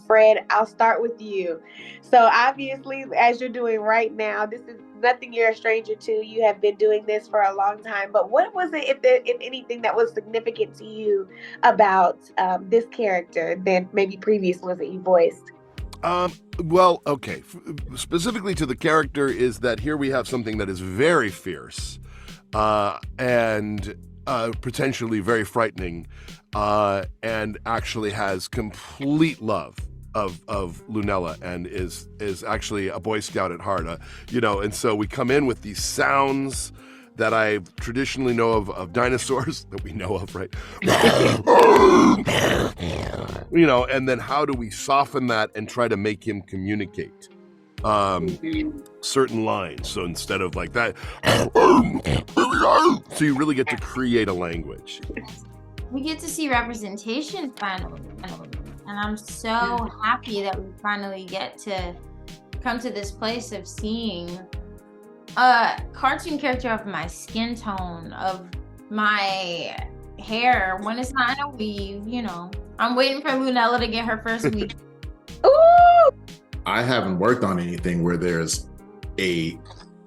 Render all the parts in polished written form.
Fred, I'll start with you. So obviously, as you're doing right now, this is nothing you're a stranger to. You have been doing this for a long time. But what was it, if anything, that was significant to you about this character than maybe previous ones that you voiced? Well, okay. Specifically to the character is that here we have something that is very fierce, and potentially very frightening, and actually has complete love of Lunella, and is actually a Boy Scout at heart. And so we come in with these sounds that I traditionally know of dinosaurs that we know of, right? And then how do we soften that and try to make him communicate certain lines? So instead of like that, so you really get to create a language. We get to see representation finally, and I'm so happy that we finally get to come to this place of seeing a cartoon character of my skin tone, of my hair, when it's not in a weave. I'm waiting for Lunella to get her first weave. Ooh! I haven't worked on anything where there's a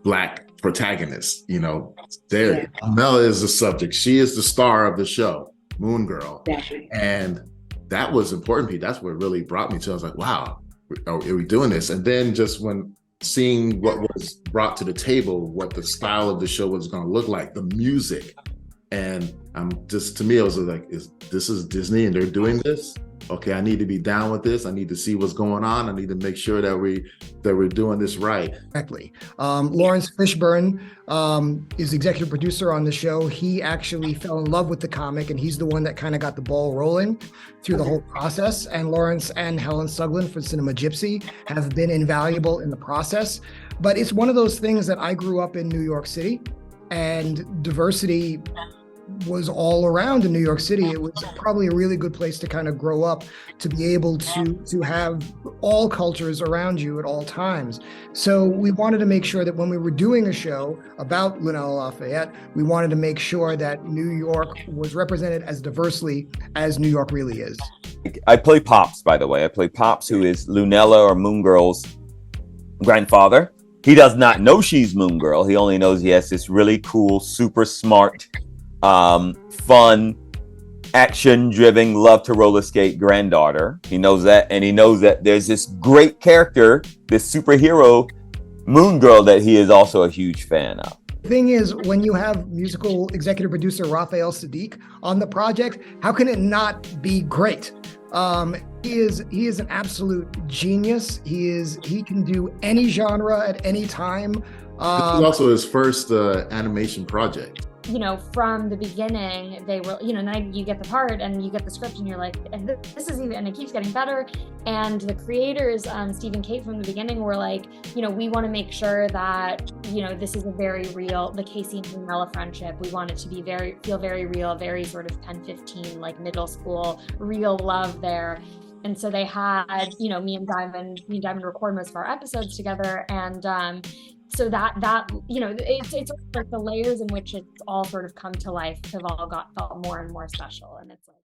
Black protagonist. Lunella is the subject. She is the star of the show, Moongirl. Definitely. And that was important to me. That's what really brought me to it. I was like, wow, are we doing this? And then just when seeing what was brought to the table, what the style of the show was going to look like, the music, and to me, I was like, this is Disney and they're doing this? Okay, I need to be down with this. I need to see what's going on. I need to make sure that we're doing this right. Exactly. Laurence Fishburne is executive producer on the show. He actually fell in love with the comic, and he's the one that kind of got the ball rolling through the whole process. And Laurence and Helen Sugland for Cinema Gypsy have been invaluable in the process. But it's one of those things that I grew up in New York City, and diversity was all around in New York City. It was probably a really good place to kind of grow up, to be able to have all cultures around you at all times. So we wanted to make sure that when we were doing a show about Lunella Lafayette, we wanted to make sure that New York was represented as diversely as New York really is. I play Pops, by the way. I play Pops, who is Lunella or Moongirl's grandfather. He does not know she's Moongirl. He only knows he has this really cool, super smart, fun, action-driven, love to roller skate granddaughter. He knows that, and he knows that there's this great character, this superhero Moongirl, that he is also a huge fan of. The thing is, when you have musical executive producer Raphael Sadiq on the project, how can it not be great? He is an absolute genius. He can do any genre at any time. This is also his first animation project. From the beginning, they were, then you get the part and you get the script and you're like, and this is even, and it keeps getting better. And the creators, Steve and Kate, from the beginning were like, we want to make sure that, this is a very real, the Casey and Lunella friendship. We want it to be feel very real, very sort of 10-15, like middle school, real love there. And so they had, me and Diamond record most of our episodes together. And, so that it's like the layers in which it's all sort of come to life have all felt more and more special, and it's like